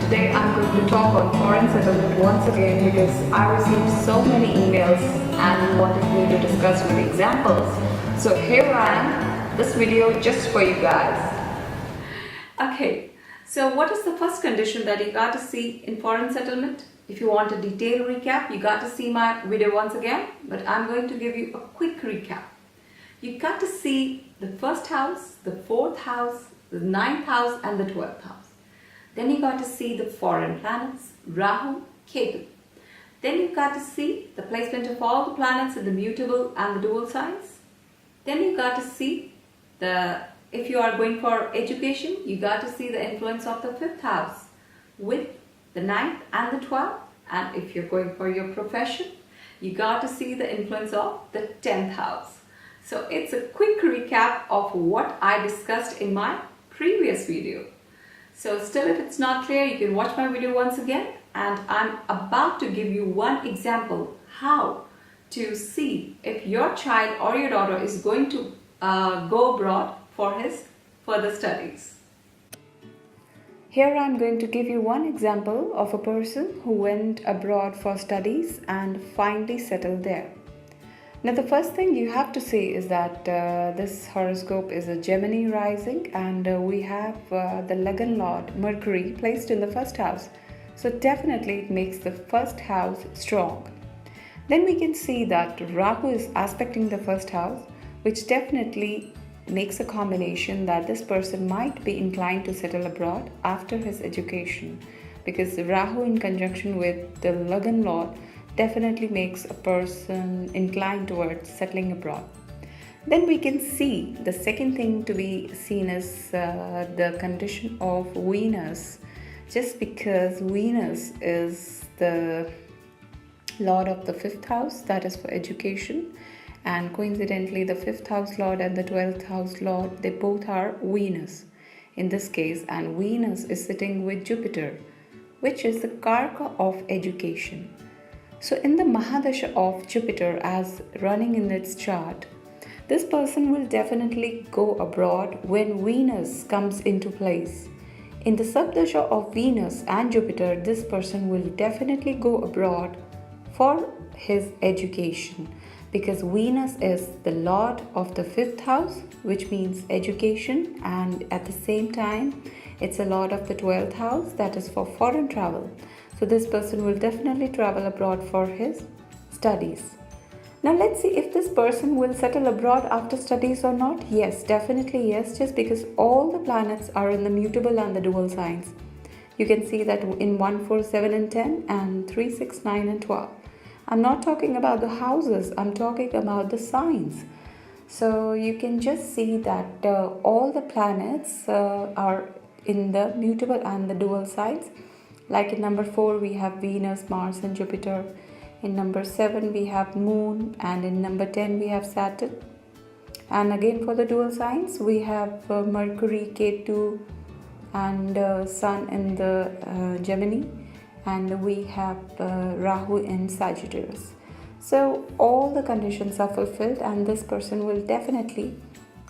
Today I'm going to talk on foreign settlement once again because I received so many emails and wanted me to discuss with examples. So here I am, this video just for you guys. Okay, so what is the first condition that you got to see in foreign settlement? If you want a detailed recap, you got to see my video once again, but I'm going to give you a quick recap. You got to see the first house, the fourth house, the ninth house and the 12th house. Then you got to see the foreign planets, Rahu, Ketu. Then you got to see the placement of all the planets in the mutable and the dual signs. Then you got to see if you are going for education, you got to see the influence of the 5th house with the 9th and the 12th. And if you're going for your profession, you got to see the influence of the 10th house. So it's a quick recap of what I discussed in my previous video. So still, if it's not clear, you can watch my video once again, and I'm about to give you one example how to see if your child or your daughter is going to go abroad for his further studies. Here I'm going to give you one example of a person who went abroad for studies and finally settled there. Now the first thing you have to see is that this horoscope is a Gemini rising, and we have the Lagan Lord Mercury placed in the first house. So definitely it makes the first house strong. Then we can see that Rahu is aspecting the first house, which definitely makes a combination that this person might be inclined to settle abroad after his education, because Rahu in conjunction with the Lagan Lord definitely makes a person inclined towards settling abroad. Then we can see the second thing to be seen is the condition of Venus, just because Venus is the lord of the 5th house, that is for education, and coincidentally the 5th house lord and the 12th house lord, they both are Venus in this case, and Venus is sitting with Jupiter, which is the Karaka of education. So in the Mahadasha of Jupiter as running in its chart, this person will definitely go abroad when Venus comes into place. In the Sabdasha of Venus and Jupiter, this person will definitely go abroad for his education, because Venus is the lord of the 5th house, which means education, and at the same time it's a lord of the 12th house, that is for foreign travel. So this person will definitely travel abroad for his studies. Now let's see if this person will settle abroad after studies or not. Yes, definitely yes, just because all the planets are in the mutable and the dual signs. You can see that in 1, 4, 7 and 10 and 3, 6, 9 and 12. I'm not talking about the houses, I'm talking about the signs. So you can just see that all the planets are in the mutable and the dual signs. Like in number 4 we have Venus, Mars and Jupiter. In number 7 we have Moon, and in number 10 we have Saturn. And again for the dual signs we have Mercury, Ketu and Sun in the Gemini, and we have Rahu in Sagittarius. So all the conditions are fulfilled, and this person will definitely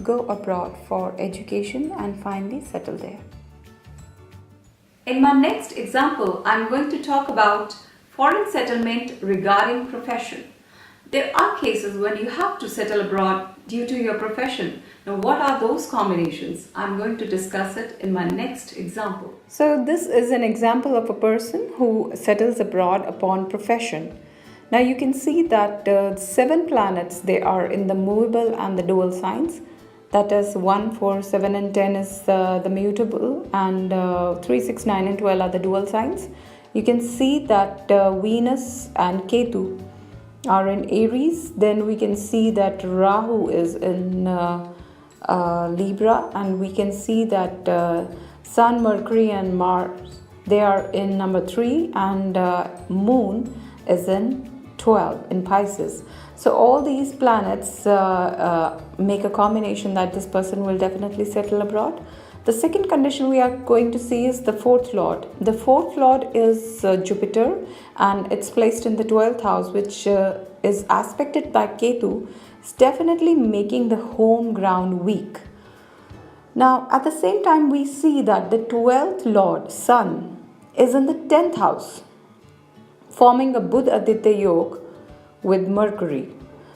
go abroad for education and finally settle there. In my next example, I'm going to talk about foreign settlement regarding profession. There are cases when you have to settle abroad due to your profession. Now, what are those combinations? I'm going to discuss it in my next example. So, this is an example of a person who settles abroad upon profession. Now, you can see that 7 planets, they are in the movable and the dual signs. That is 1, 4, 7 and 10 is the mutable, and 3, 6, 9 and 12 are the dual signs. You can see that Venus and Ketu are in Aries. Then we can see that Rahu is in Libra, and we can see that Sun, Mercury and Mars, they are in number 3, and Moon is in 12 in Pisces. So all these planets make a combination that this person will definitely settle abroad. The second condition we are going to see is the 4th lord. The 4th lord is Jupiter, and it's placed in the 12th house, which is aspected by Ketu. It's definitely making the home ground weak. Now at the same time we see that the 12th lord, Sun, is in the 10th house, forming a Buddha Aditya Yoga with Mercury.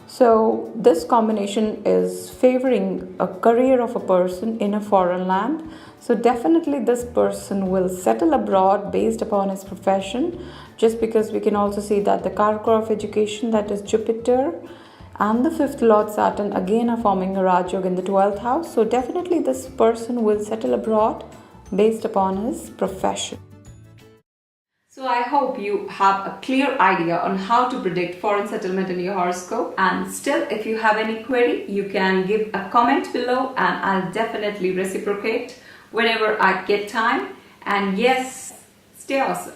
So, this combination is favoring a career of a person in a foreign land. So, definitely, this person will settle abroad based upon his profession, just because we can also see that the Karaka of education, that is Jupiter, and the 5th Lord Saturn again are forming a Raj Yoga in the 12th house. So, definitely, this person will settle abroad based upon his profession. So I hope you have a clear idea on how to predict foreign settlement in your horoscope, and still if you have any query you can give a comment below and I'll definitely reciprocate whenever I get time. And yes, stay awesome.